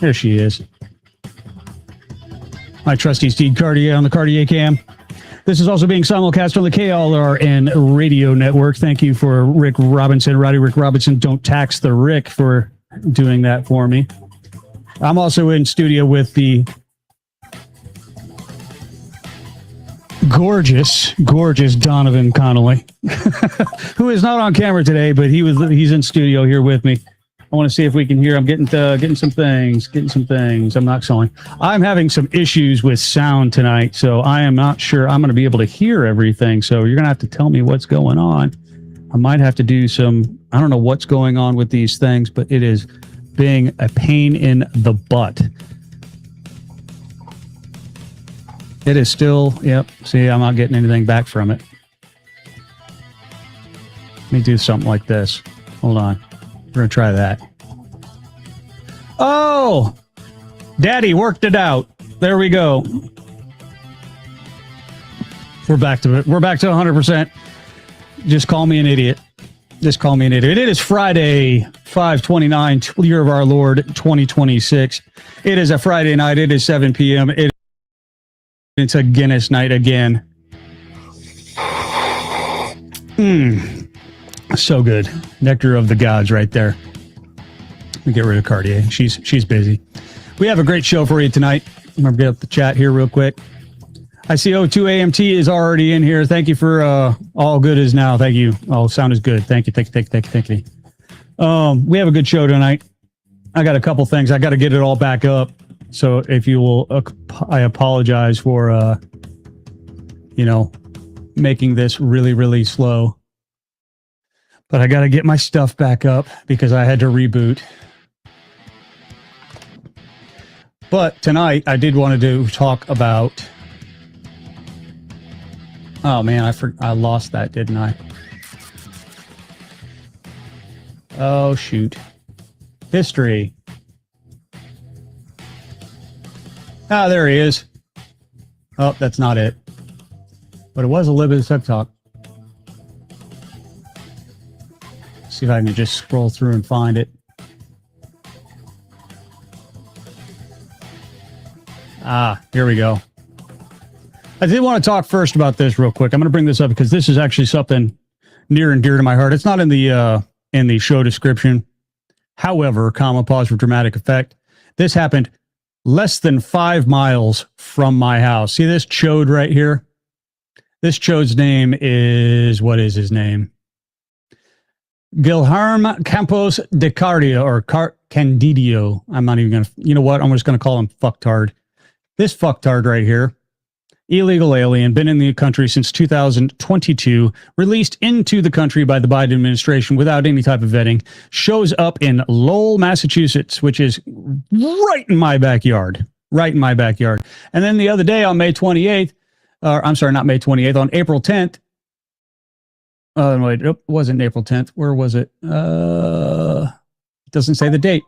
There she is. My trusty Steed Cartier on the Cartier cam. This is also being simulcast on the KLRN radio network. Thank you for Rick Robinson, Roddy Rick Robinson. Don't tax the Rick for doing that for me. I'm also in studio with the gorgeous Donovan Connolly, who is not on camera today, but he's in studio here with me. I want to see if we can hear. I'm getting some things. I'm not selling. I'm having some issues with sound tonight, so I am not sure I'm going to be able to hear everything. So you're going to have to tell me what's going on. I might have to do some. I don't know what's going on with these things, but it is being a pain in the butt. It is still. Yep. See, I'm not getting anything back from it. Let me do something like this. Hold on. We're going to try that. Oh, Daddy worked it out. There we go. We're back to it. We're back to 100%. Just call me an idiot. Just call me an idiot. It is Friday, 5/29, year of our Lord, 2026. It is a Friday night. It is 7 p.m. It's a Guinness night again. So good. Nectar of the gods right there. Let me get rid of Cartier. She's busy. We have a great show for you tonight. I'm going to get up the chat here real quick. I see O2AMT is already in here. Thank you for all good is now. Thank you. All sound is good. Thank you. Thank you. We have a good show tonight. I got a couple things. I got to get it all back up. So if you will, I apologize for, making this really, really slow. But I got to get my stuff back up because I had to reboot. But tonight I did want to talk about. Oh man, I lost that, didn't I? Oh shoot. History. Ah, there he is. Oh, that's not it. But it was a little bit of tech talk. See if I can just scroll through and find it. Ah, here we go. I did want to talk first about this real quick. I'm going to bring this up because this is actually something near and dear to my heart. It's not in the show description. However, comma, pause for dramatic effect. This happened less than 5 miles from my house. See this chode right here? This chode's name is, what is his name? Guilherme Campos de Cardia, or Candidio. I'm not even going to, you know what? I'm just going to call him fucktard. This fucktard right here, illegal alien, been in the country since 2022, released into the country by the Biden administration without any type of vetting, shows up in Lowell, Massachusetts, which is right in my backyard. And then the other day on May 28th, I'm sorry, not May 28th, on April 10th, wait, it wasn't April 10th. Where was it? It doesn't say the date.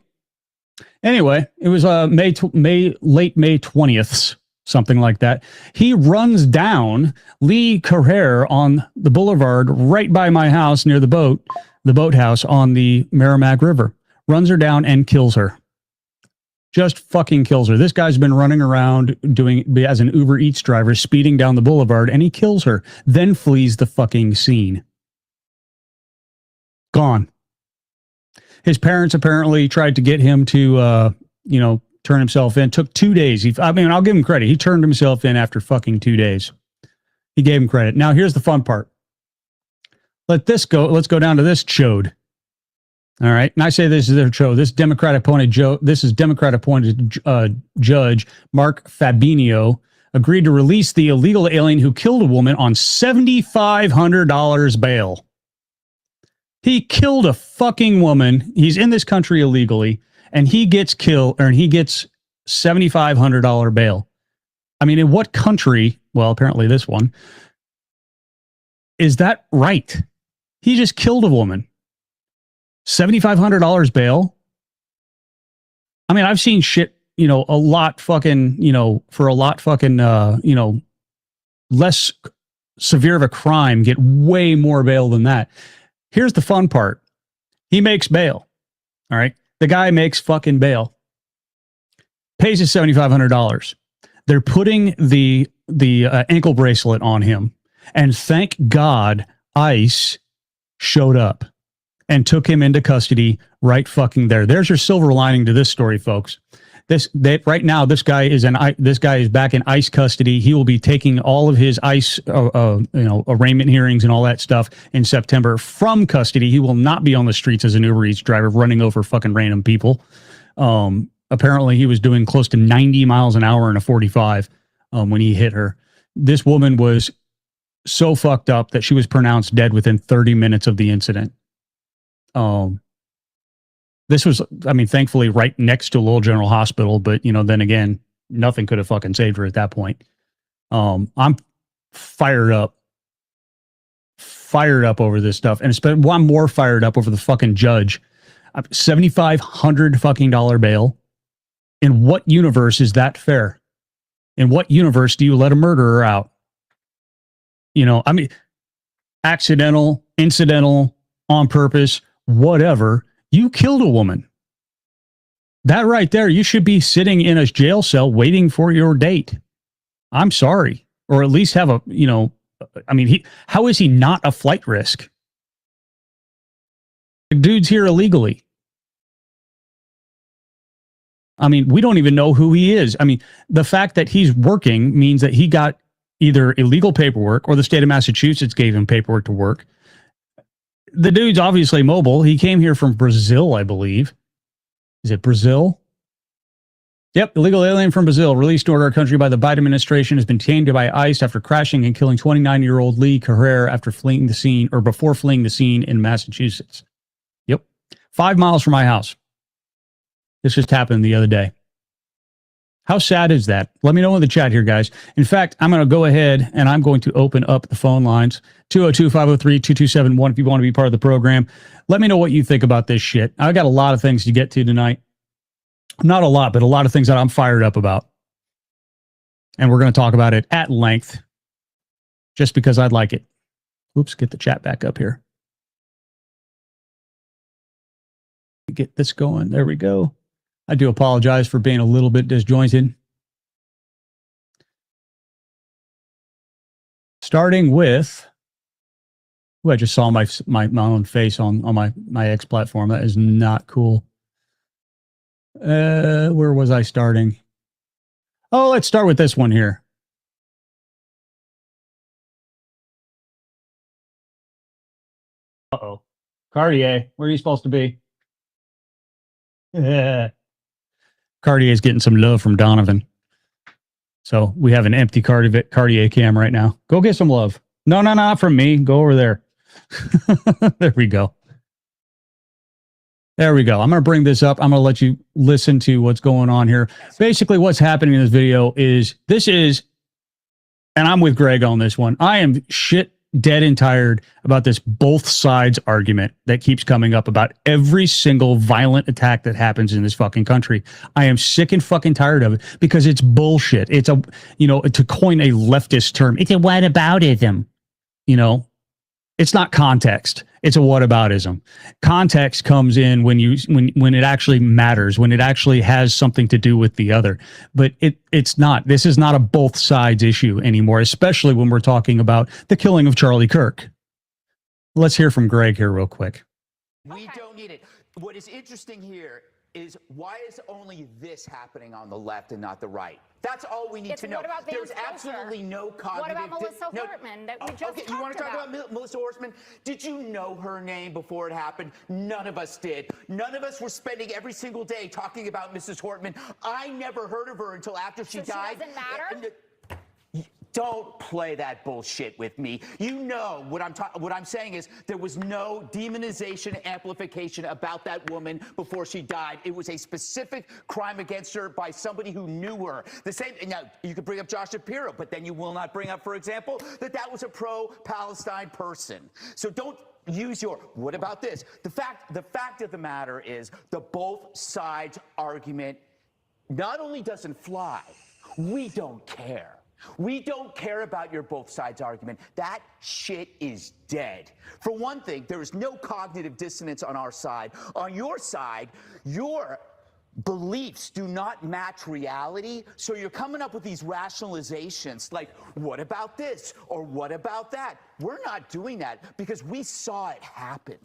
Anyway, it was late May 20th, something like that. He runs down Lee Carrere on the boulevard right by my house near the boathouse on the Merrimack River. Runs her down and kills her. Just fucking kills her. This guy's been running around as an Uber Eats driver, speeding down the boulevard, and he kills her, then flees the fucking scene. Gone. His parents apparently tried to get him to, turn himself in. Took 2 days. I'll give him credit. He turned himself in after fucking 2 days. He gave him credit. Now, here's the fun part. Let's go down to this chode. All right. And I say this is their chode. This is Democrat appointed judge Mark Fabinio agreed to release the illegal alien who killed a woman on $7,500 bail. He killed a fucking woman. He's in this country illegally, and he gets $7,500 bail. I mean, in what country? Well, apparently this one. Is that right? He just killed a woman. $7,500 bail. I mean, I've seen shit, a lot fucking, for a lot fucking, less severe of a crime get way more bail than that. Here's the fun part. He makes bail. All right. The guy makes fucking bail. pays his $7,500. They're putting the ankle bracelet on him, and thank God ICE showed up and took him into custody right fucking there. There's your silver lining to this story, folks. Right now, this guy is back in ICE custody. He will be taking all of his ICE, arraignment hearings and all that stuff in September from custody. He will not be on the streets as an Uber Eats driver running over fucking random people. Apparently, he was doing close to 90 miles an hour in a 45 when he hit her. This woman was so fucked up that she was pronounced dead within 30 minutes of the incident. This was, thankfully right next to Lowell General Hospital, but then again, nothing could have fucking saved her at that point. I'm fired up over this stuff. And I'm more fired up over the fucking judge. $7,500 fucking bail. In what universe is that fair? In what universe do you let a murderer out? Accidental, incidental, on purpose, whatever. You killed a woman. That right there, you should be sitting in a jail cell waiting for your date. I'm sorry. Or at least have how is he not a flight risk? The dude's here illegally. We don't even know who he is. The fact that he's working means that he got either illegal paperwork or the state of Massachusetts gave him paperwork to work. The dude's obviously mobile. He came here from Brazil, I believe. Is it Brazil? Yep, illegal alien from Brazil, released to our country by the Biden administration, has been detained by ICE after crashing and killing 29-year-old Lee Carrere after fleeing the scene, or before fleeing the scene in Massachusetts. Yep, 5 miles from my house. This just happened the other day. How sad is that? Let me know in the chat here, guys. In fact, I'm going to go ahead and I'm going to open up the phone lines. 202-503-2271 if you want to be part of the program. Let me know what you think about this shit. I got a lot of things to get to tonight. Not a lot, but a lot of things that I'm fired up about. And we're going to talk about it at length just because I'd like it. Oops, get the chat back up here. Get this going. There we go. I do apologize for being a little bit disjointed. Starting with, I just saw my own face on my X platform. That is not cool. Where was I starting? Oh, let's start with this one here. Uh-oh. Cartier, where are you supposed to be? Yeah. Cartier's getting some love from Donovan. So we have an empty Cartier cam right now. Go get some love. No, not from me. Go over there. There we go. There we go. I'm going to bring this up. I'm going to let you listen to what's going on here. Basically, what's happening in this video is, and I'm with Greg on this one, I am shit dead and tired about this both sides argument that keeps coming up about every single violent attack that happens in this fucking country. I am sick and fucking tired of it because it's bullshit. It's to coin a leftist term, it's a whataboutism. It's not context. It's a whataboutism. Context comes in when it actually matters, when it actually has something to do with the other. But it's not. This is not a both sides issue anymore, especially when we're talking about the killing of Charlie Kirk. Let's hear from Greg here real quick. We don't need it. What is interesting here is, why is only this happening on the left and not the right? That's all we need to know. There's absolutely no cognitive... What about Melissa Hortman that we just talked about? You want to talk about Melissa Hortman? Did you know her name before it happened? None of us did. None of us were spending every single day talking about Mrs. Hortman. I never heard of her until after she died. She doesn't matter? Don't play that bullshit with me. You know what I'm saying is, there was no demonization, amplification about that woman before she died. It was a specific crime against her by somebody who knew her. The same. Now you could bring up Josh Shapiro, but then you will not bring up, for example, that was a pro-Palestine person. So don't use your, what about this? The fact of the matter is, the both sides argument not only doesn't fly, we don't care. We don't care about your both sides argument. That shit is dead. For one thing, there is no cognitive dissonance on our side. On your side, you're beliefs do not match reality, so you're coming up with these rationalizations like, what about this or what about that? We're not doing that because we saw it happen.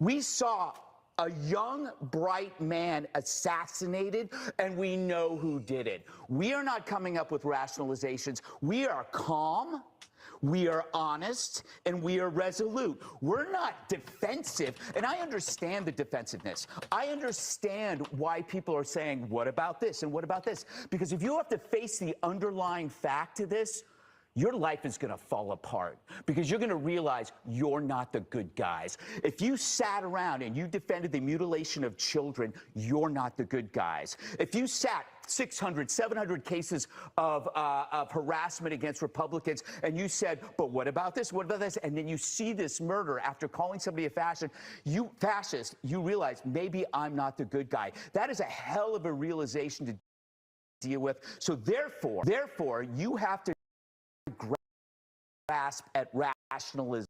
We saw a young, bright man assassinated, and we know who did it. We are not coming up with rationalizations. We are calm, we are honest, and we are resolute. We're not defensive, and I understand the defensiveness. I understand why people are saying, what about this and what about this? Because if you have to face the underlying fact to this, your life is going to fall apart because you're going to realize you're not the good guys. If you sat around and you defended the mutilation of children, you're not the good guys. If you sat 600, 700 cases of harassment against Republicans and you said, but what about this? What about this? And then you see this murder after calling somebody a fascist, you realize maybe I'm not the good guy. That is a hell of a realization to deal with. So therefore, you have to grasp at rationalizations.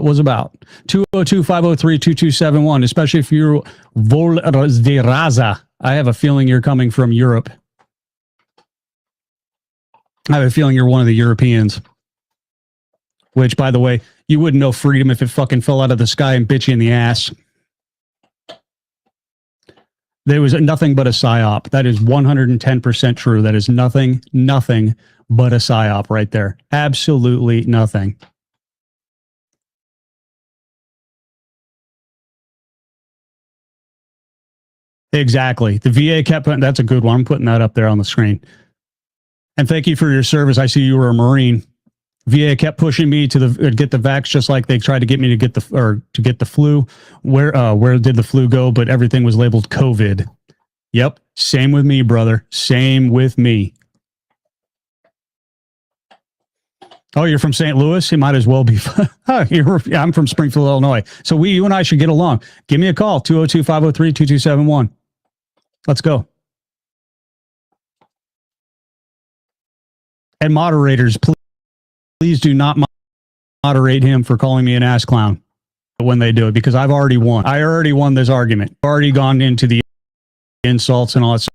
was about. 202-503-2271, especially if you're Volzderaza. I have a feeling you're coming from Europe. I have a feeling you're one of the Europeans. Which, by the way, you wouldn't know freedom if it fucking fell out of the sky and bit you in the ass. There was nothing but a psyop. That is 110% true. That is nothing but a psyop right there. Absolutely nothing. Exactly. The VA kept putting, that's a good one. I'm putting that up there on the screen. And thank you for your service. I see you were a Marine. VA kept pushing me to get the vax, just like they tried to get me to get the flu. Where did the flu go? But everything was labeled COVID. Yep. Same with me, brother. Same with me. Oh, you're from St. Louis? You might as well be. I'm from Springfield, Illinois. So you and I should get along. Give me a call, 202-503-2271. Let's go. And moderators, please do not moderate him for calling me an ass clown when they do it, because I've already won. I already won this argument. I've already gone into the insults and all that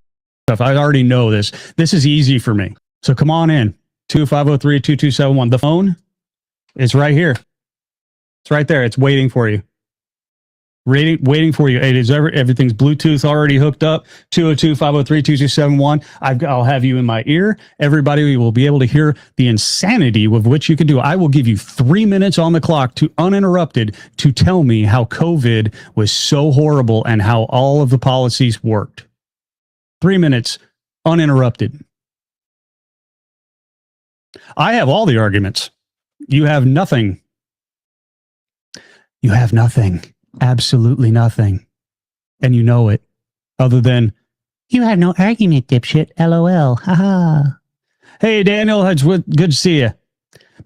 stuff. I already know this. This is easy for me. So come on in. 20503-2271. The phone is right here. It's right there. It's waiting for you. Waiting for you. It is everything's Bluetooth already hooked up. 202-503-2271. I'll have you in my ear. Everybody will be able to hear the insanity with which you can do. I will give you 3 minutes on the clock to uninterrupted to tell me how COVID was so horrible and how all of the policies worked. 3 minutes uninterrupted. I have all the arguments. You have nothing. You have nothing. Absolutely nothing. And you know it. Other than, you have no argument, dipshit. LOL. Haha. Hey, Daniel. It's good to see you.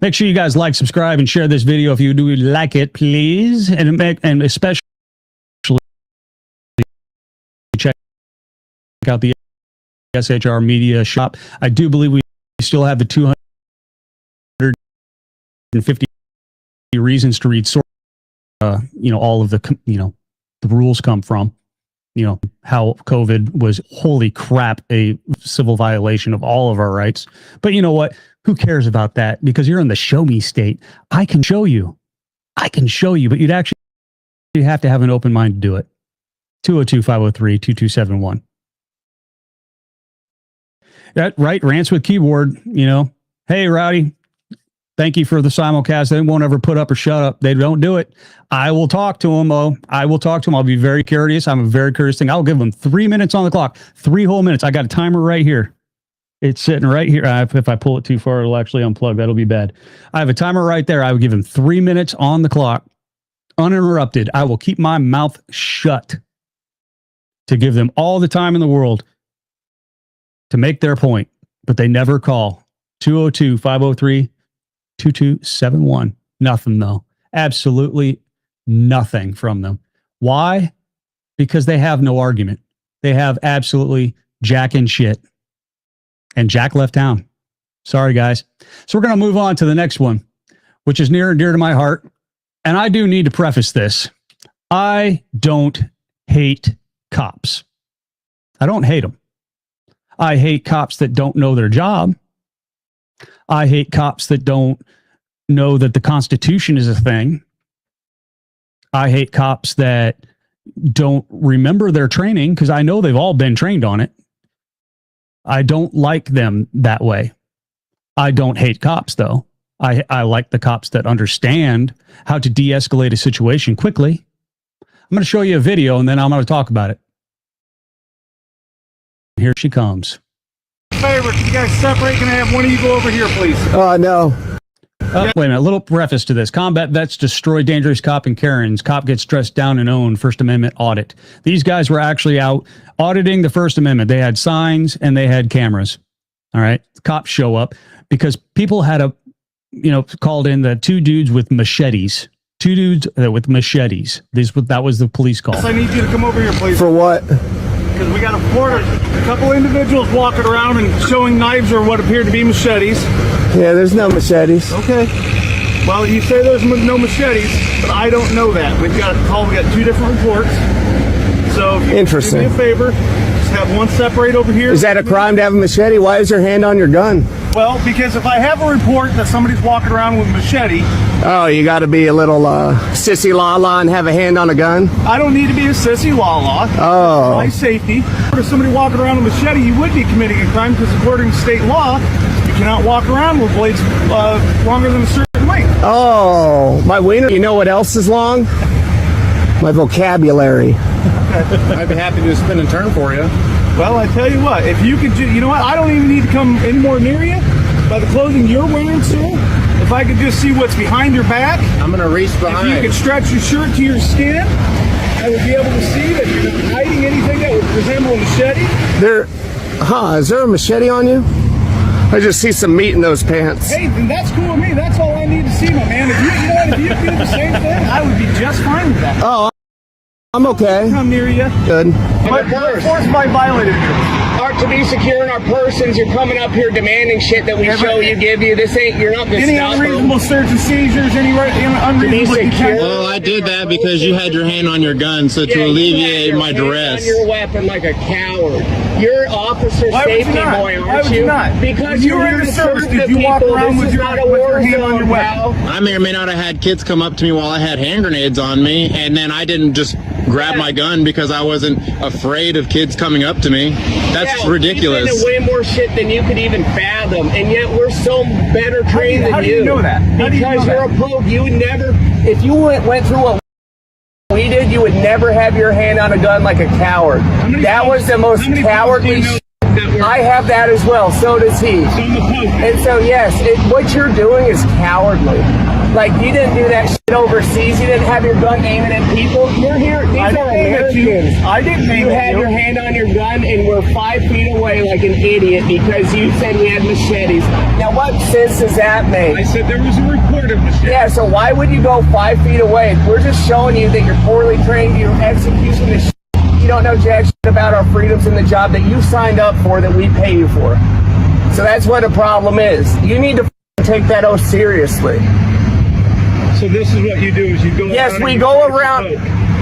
Make sure you guys like, subscribe, and share this video if you do like it, please. And especially check out the SHR Media Shop. I do believe we still have the 250 reasons to read all of the, the rules come from, how COVID was, holy crap, a civil violation of all of our rights. But you know what? Who cares about that? Because you're in the show me state. I can show you, but you'd actually have to have an open mind to do it. 202-503-2271. That right? Rants with keyboard, Hey, Rowdy. Thank you for the simulcast. They won't ever put up or shut up. They don't do it. I will talk to them, though. I will talk to them. I'll be very curious. I'm a very curious thing. I'll give them 3 minutes on the clock. 3 whole minutes. I got a timer right here. It's sitting right here. If I pull it too far, it'll actually unplug. That'll be bad. I have a timer right there. I will give them 3 minutes on the clock, uninterrupted. I will keep my mouth shut to give them all the time in the world to make their point, but they never call. 202-503-2271. Nothing, though. Absolutely nothing from them. Why? Because they have no argument. They have absolutely jack and shit. And Jack left town. Sorry, guys. So we're going to move on to the next one, which is near and dear to my heart. And I do need to preface this. I don't hate cops. I don't hate them. I hate cops that don't know their job. I hate cops that don't know that the Constitution is a thing. I hate cops that don't remember their training, because I know they've all been trained on it. I don't like them that way. I don't hate cops, though. I like the cops that understand how to de-escalate a situation quickly. I'm going to show you a video, and then I'm going to talk about it. Here she comes. Favor, can you guys separate? Can I have one of you go over here, please? No. Wait a minute. A little preface to this. Combat vets destroy dangerous cop and Karens. Cop gets stressed down and owned. First Amendment audit. These guys were actually out auditing the First Amendment. They had signs and they had cameras. All right. Cops show up because people had called in the 2 dudes with machetes. 2 dudes with machetes. That was the police call. I need you to come over here, please. For what? Because we got a couple individuals walking around and showing knives or what appeared to be machetes. Yeah, there's no machetes. Okay. Well, you say there's no machetes, but I don't know that. We got two different reports. So if you Interesting. do me a favor, just have one separate over here. Is that a crime to have a machete? Why is your hand on your gun? Well, because if I have a report that somebody's walking around with a machete, Oh, you got to be a little sissy la la and have a hand on a gun? I don't need to be a sissy la-la. Oh. My safety. If somebody walking around with a machete, you would be committing a crime because according to state law, you cannot walk around with blades longer than a certain length. Oh, my wiener. You know what else is long? My vocabulary. I'd be happy to spin and turn for you. Well, I tell you what, if you could, you know what, I don't even need to come any more near you. By the clothing you're wearing, sir, if I could just see what's behind your back. I'm going to reach behind. If you could stretch your shirt to your skin, I would be able to see that you're not hiding anything that would resemble a machete. Is there a machete on you? I just see some meat in those pants. Hey, then that's cool with me. That's all I need to see, my man. If you do the same thing, I would be just fine with that. Oh, I'm okay. Come near you. Good. But force by violated you. To be secure in our persons, you're coming up here demanding shit that we show you, give you. This ain't, you're not Any unreasonable search and seizures, any unreasonable detention. Well, I did that because you had your hand on your gun, so to alleviate my duress. On your weapon like a coward. You're officer safety boy, aren't Why would you not? Because you were in the service. Did you walk around with your hand on your weapon? I may or may not have had kids come up to me while I had hand grenades on me, and then I didn't just grab my gun because I wasn't afraid of kids coming up to me. That's ridiculous. You've been in way more shit than you could even fathom, and yet we're so better trained than you. How do you know that? Because you're a pro. You would never, if you went through what we did, you would never have your hand on a gun like a coward. That was the most cowardly shit. I have that as well. So does he. And so, yes, what you're doing is cowardly. Like, you didn't do that shit overseas. You didn't have your gun aiming at people. You're here. These are Americans. I didn't aim at you. You had your hand on your gun and were 5 feet away like an idiot because you said we had machetes. Now, what sense does that make? I said there was a report of machetes. Yeah, so why would you go 5 feet away? We're just showing you that you're poorly trained. You're executing the shit. You don't know jack shit about our freedoms in the job that you signed up for, that we pay you for. So that's what the problem is. You need to take that oath seriously. So this is what you do, is you go Yes, we go around.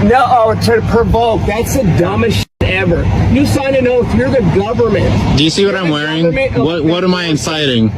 No, to provoke. That's the dumbest shit ever. You sign an oath. You're the government. Do you see what I'm wearing? What am I inciting?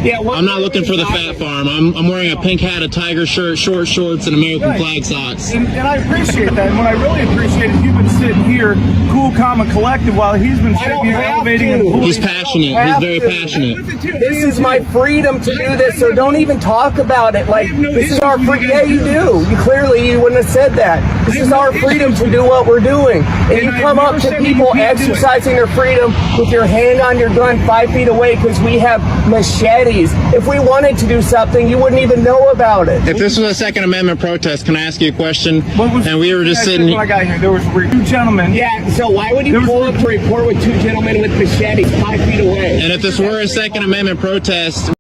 Yeah, I'm not looking for the fat farm. I'm wearing a pink hat, a tiger shirt, short shorts, and American flag socks. And I appreciate that. And what I really appreciate is you've been sitting here, cool, calm, and collected, while he's been sitting here elevating and pulling. He's passionate. He's very passionate. This is my freedom to do this, so don't even talk about it. Like, this is our freedom. Yeah, you do. You wouldn't have said that. This is our freedom to do what we're doing. And you come up to people exercising their freedom with your hand on your gun 5 feet away because we have machetes. If we wanted to do something, you wouldn't even know about it. If this was a Second Amendment protest, can I ask you a question? And we were just sitting When I got here, there was 2 gentlemen. Yeah, so why would you pull up to report with 2 gentlemen with machetes 5 feet away? And if this were a Second Amendment protest,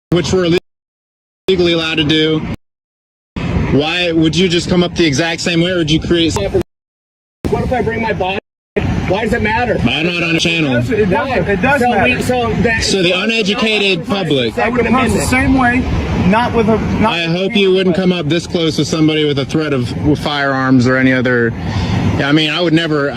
which we're legally allowed to do, why would you just come up the exact same way, or would you create... What if I bring my body? Why does it matter? I'm not on a channel. It does matter. So the uneducated public... I would approach the same way, not with a... I hope you wouldn't come up this close with somebody with a threat of firearms or any other... I mean, I would never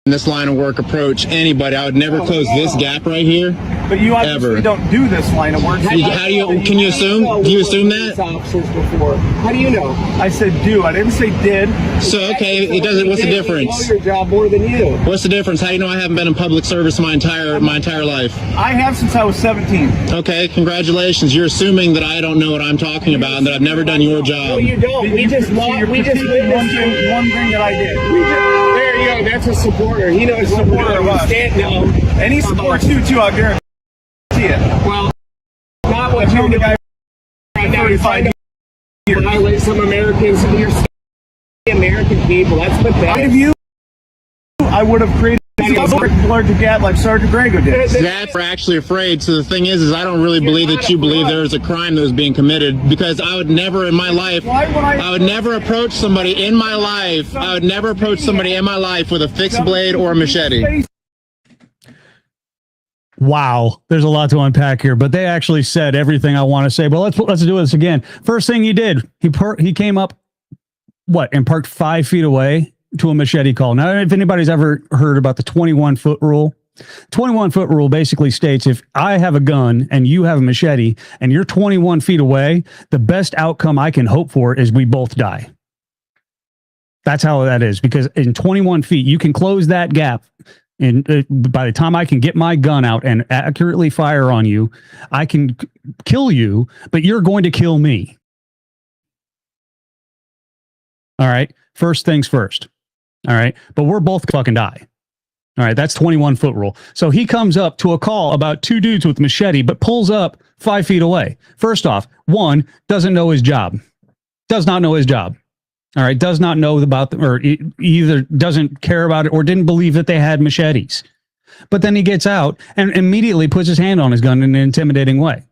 in this line of work approach anybody. I would never close this gap right here. But you obviously don't do this line of work. How do you, can you assume? Do you assume that? How do you know? I said do. I didn't say did. So, okay, it doesn't, what's the difference? I know your job more than you. What's the difference? How do you know I haven't been in public service my entire life? I have since I was 17. Okay, congratulations. You're assuming that I don't know what I'm talking about and that I've never done your job. No, you don't. We just witnessed one thing that I did. There you go. That's a supporter. He knows what we're doing. No. And he supports you too, I guarantee it. Well, not what you're doing right now. You're trying to violate some Americans. You're American people. That's pathetic. If you, I would have created a larger gap like Sergeant Grego did. That's we're actually afraid. So the thing is I don't really believe that you believe there was a crime that was being committed, because I would never in my life, I would never approach somebody in my life. I would never approach somebody in my life with a fixed blade or a machete. Wow, there's a lot to unpack here, but they actually said everything I want to say. But let's do this again. First thing he did, he came up, and parked 5 feet away to a machete call. Now, if anybody's ever heard about the 21-foot rule, 21-foot rule basically states if I have a gun and you have a machete and you're 21 feet away, the best outcome I can hope for is we both die. That's how that is, because in 21 feet, you can close that gap. And by the time I can get my gun out and accurately fire on you, I can kill you, but you're going to kill me. All right. First things first. All right. But we're both fucking die. All right. That's 21-foot rule. So he comes up to a call about 2 dudes with machete, but pulls up 5 feet away. First off, one, doesn't know his job. Does not know his job. All right. Does not know about them, or either doesn't care about it or didn't believe that they had machetes. But then he gets out and immediately puts his hand on his gun in an intimidating way.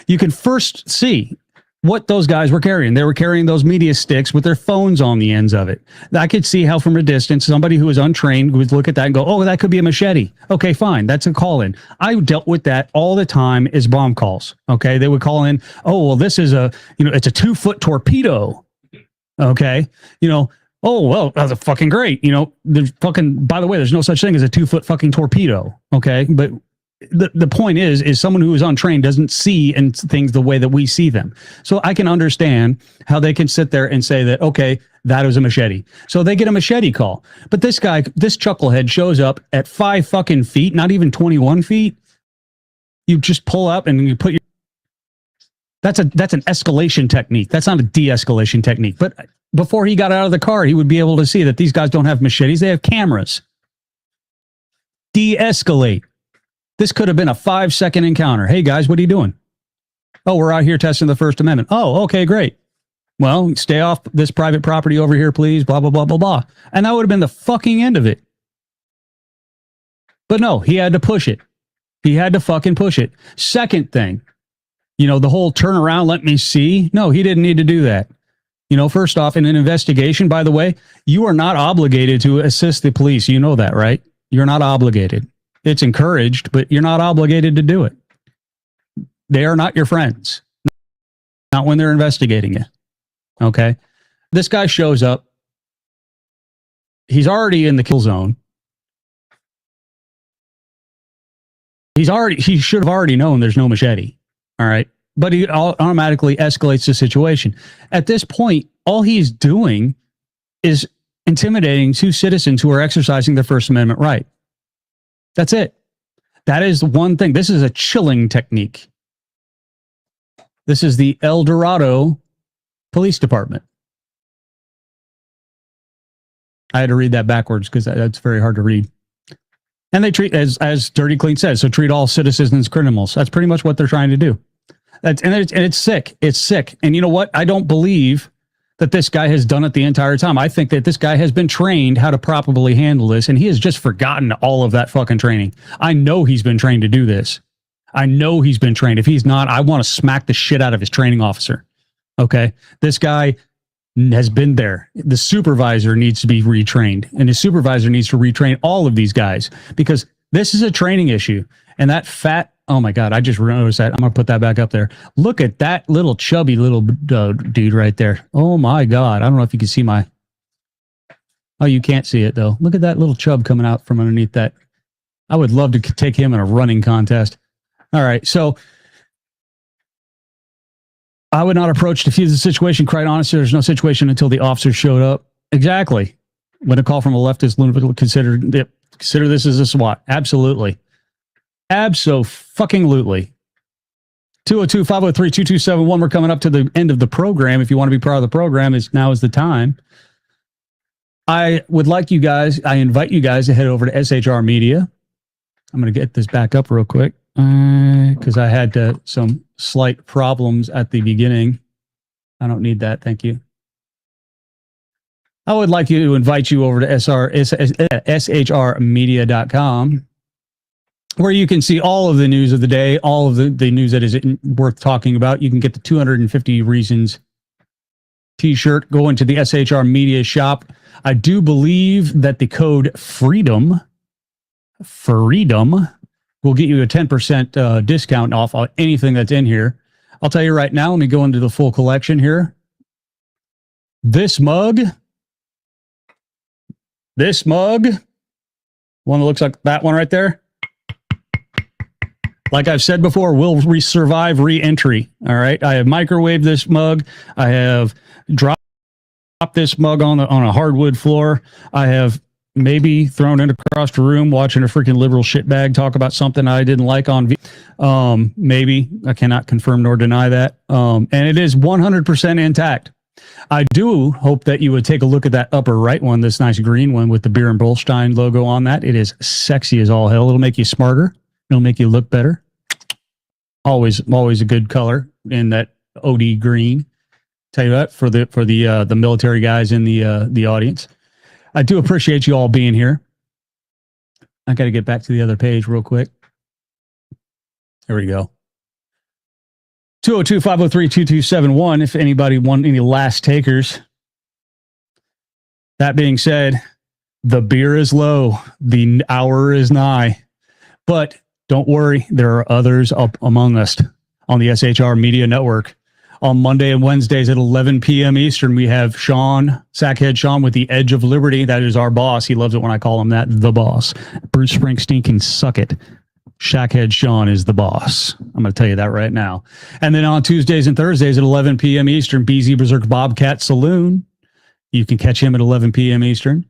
You can first see what those guys were carrying. They were carrying those media sticks with their phones on the ends of it. I could see how from a distance, somebody who was untrained would look at that and go, oh, that could be a machete. Okay, fine. That's a call in. I dealt with that all the time as bomb calls. Okay. They would call in, oh, well, this is it's a 2-foot torpedo. Okay. Oh, well, that's a fucking great. There's by the way, there's no such thing as a 2-foot fucking torpedo. Okay. But the point is someone who is untrained doesn't see and things the way that we see them. So I can understand how they can sit there and say that, okay, that was a machete. So they get a machete call. But this guy, this chucklehead shows up at 5 fucking feet, not even 21 feet. You just pull up and you put your, that's an escalation technique. That's not a de-escalation technique. But before he got out of the car, he would be able to see that these guys don't have machetes. They have cameras. De-escalate. This could have been a 5-second encounter. Hey, guys, what are you doing? Oh, we're out here testing the First Amendment. Oh, okay, great. Well, stay off this private property over here, please, blah, blah, blah, blah, blah. And that would have been the fucking end of it. But no, he had to push it. He had to fucking push it. Second thing, the whole turn around, let me see. No, he didn't need to do that. First off, in an investigation, by the way, you are not obligated to assist the police. You know that, right? You're not obligated. It's encouraged, but you're not obligated to do it. They are not your friends. Not when they're investigating you. Okay? This guy shows up. He's already in the kill zone. He should have already known there's no machete. All right? But he automatically escalates the situation. At this point, all he's doing is intimidating 2 citizens who are exercising their First Amendment right. That's it. That is one thing. This is a chilling technique. This is the El Dorado Police Department. I had to read that backwards because that's very hard to read. And they treat, as Dirty Clean says, so treat all citizens as criminals. That's pretty much what they're trying to do. And it's sick. It's sick. And you know what? I don't believe that this guy has done it the entire time. I think that this guy has been trained how to properly handle this, and he has just forgotten all of that fucking training. I know he's been trained to do this. I know he's been trained. If he's not, I want to smack the shit out of his training officer. Okay? This guy has been there. The supervisor needs to be retrained, and his supervisor needs to retrain all of these guys, because this is a training issue. And that fat, oh my God, I just noticed that. I'm going to put that back up there. Look at that little chubby little dude right there. Oh my God. I don't know if you can see my, oh, you can't see it though. Look at that little chub coming out from underneath that. I would love to take him in a running contest. All right. So I would not approach to defuse the situation. Quite honestly, there's no situation until the officers showed up. Exactly. When a call from a leftist lunatic consider this as a SWAT. Absolutely. Abso-fucking-lutely. 202-503-2271. We're coming up to the end of the program. If you want to be part of the program, now is the time. I invite you guys to head over to SHR Media. I'm going to get this back up real quick because I had some slight problems at the beginning. I don't need that. Thank you. I would like to invite you over to shrmedia.com, where you can see all of the news of the day, all of the news that is worth talking about. You can get the 250 Reasons t-shirt. Go into the SHR Media shop. I do believe that the code FREEDOM we'll get you a 10% discount off on anything that's in here. I'll tell you right now, let me go into the full collection here. This mug, one that looks like that one right there. Like I've said before, will survive re-entry. All right. I have microwaved this mug. I have dropped this mug on a hardwood floor. I have maybe thrown it across the room watching a freaking liberal shitbag talk about something I didn't like on maybe. I cannot confirm nor deny that. And it is 100% intact. I do hope that you would take a look at that upper right one, this nice green one with the Beer and Bullstein logo on that. It is sexy as all hell. It'll make you smarter. It'll make you look better. Always a good color in that OD green. Tell you what, for the military guys in the audience, I do appreciate you all being here. I got to get back to the other page real quick. There we go. 202-503-2271. If anybody want any last takers. That being said, the beer is low. The hour is nigh. But don't worry, there are others up among us on the SHR Media Network. On Monday and Wednesdays at 11 p.m. Eastern, we have Sean, Sackhead Sean with the Edge of Liberty. That is our boss. He loves it when I call him that, the boss. Bruce Springsteen can suck it. Shackhead Sean is the boss. I'm going to tell you that right now. And then on Tuesdays and Thursdays at 11 p.m. Eastern, BZ Berserk Bobcat Saloon. You can catch him at 11 p.m. Eastern.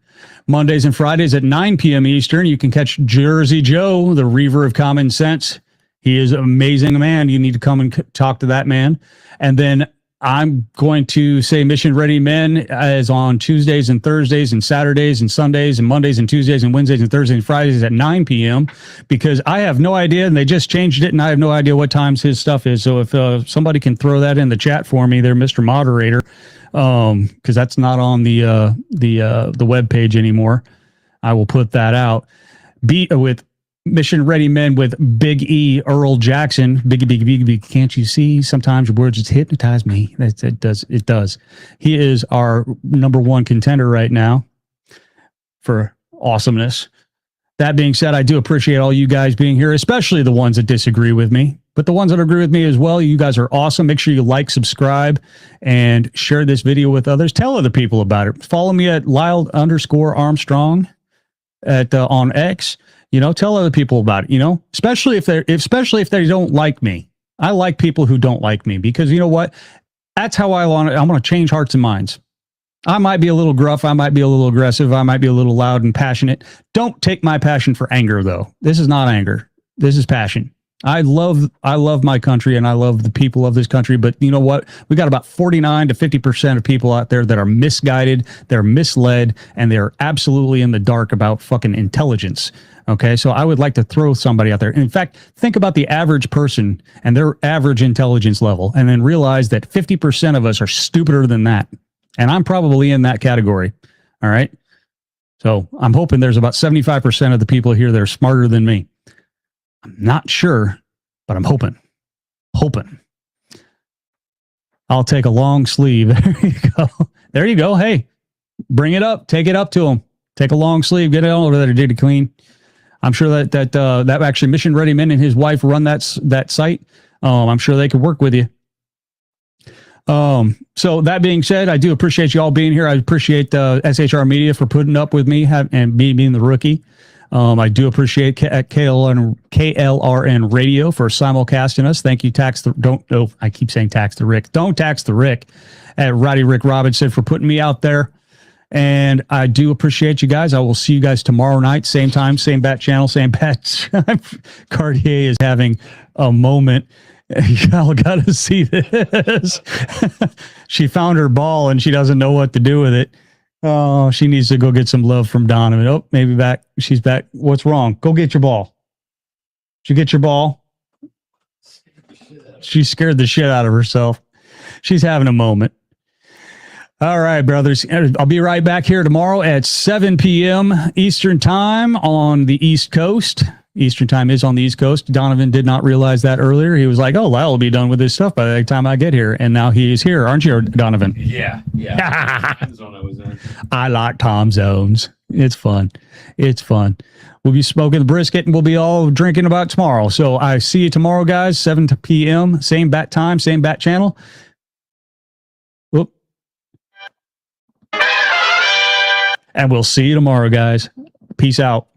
Mondays and Fridays at 9 p.m. Eastern, you can catch Jersey Joe, the Reaver of Common Sense. He is an amazing man. You need to come and talk to that man. And then I'm going to say Mission Ready Men as on Tuesdays and Thursdays and Saturdays and Sundays and Mondays and Tuesdays and Wednesdays and Thursdays and Fridays at 9 p.m. because I have no idea, and they just changed it, and I have no idea what times his stuff is. So if somebody can throw that in the chat for me there, Mr. Moderator, because that's not on the web page anymore, I will put that out. With Mission Ready Men with Big E, Earl Jackson. Big. Can't you see? Sometimes your words just hypnotize me. It does. He is our number one contender right now for awesomeness. That being said, I do appreciate all you guys being here, especially the ones that disagree with me. But the ones that agree with me as well, you guys are awesome. Make sure you like, subscribe, and share this video with others. Tell other people about it. Follow me at Lyle_Armstrong on X. Tell other people about it, especially if they don't like me. I like people who don't like me because you know what? That's how I want it. I'm going to change hearts and minds. I might be a little gruff. I might be a little aggressive. I might be a little loud and passionate. Don't take my passion for anger, though. This is not anger. This is passion. I love my country and I love the people of this country. But you know what? We got about 49 to 50% of people out there that are misguided, they're misled, and they're absolutely in the dark about fucking intelligence. Okay, so I would like to throw somebody out there. In fact, think about the average person and their average intelligence level, and then realize that 50% of us are stupider than that. And I'm probably in that category. All right. So I'm hoping there's about 75% of the people here that are smarter than me. I'm not sure, but I'm hoping. I'll take a long sleeve. There you go. There you go. Hey, bring it up. Take it up to them. Take a long sleeve. Get it all over there. Dig it clean. I'm sure that actually Mission Ready Men and his wife run that site. I'm sure they could work with you. So that being said, I do appreciate you all being here. I appreciate SHR Media for putting up with me and me being the rookie. I do appreciate KLRN Radio for simulcasting us. Thank you, I keep saying Tax the Rick. Don't tax the Rick at Roddy Rick Robinson for putting me out there. And I do appreciate you guys. I will see you guys tomorrow night, same time, same bat channel, same bat. Cartier is having a moment. Y'all got to see this. She found her ball and she doesn't know what to do with it. Oh, she needs to go get some love from Donovan. Oh, maybe back. She's back. What's wrong? Go get your ball. Did you get your ball? She scared the shit out of herself. She's having a moment. All right, brothers. I'll be right back here tomorrow at 7 p.m. Eastern Time on the East Coast. Eastern Time is on the East Coast. Donovan did not realize that earlier. He was like, oh, Lyle will be done with this stuff by the time I get here. And now he is here. Aren't you, Donovan? Yeah. Zone I was in. I like time zones. It's fun. It's fun. We'll be smoking the brisket and we'll be all drinking about tomorrow. So I see you tomorrow, guys, 7 p.m. Same bat time, same bat channel. Whoop. And we'll see you tomorrow, guys. Peace out.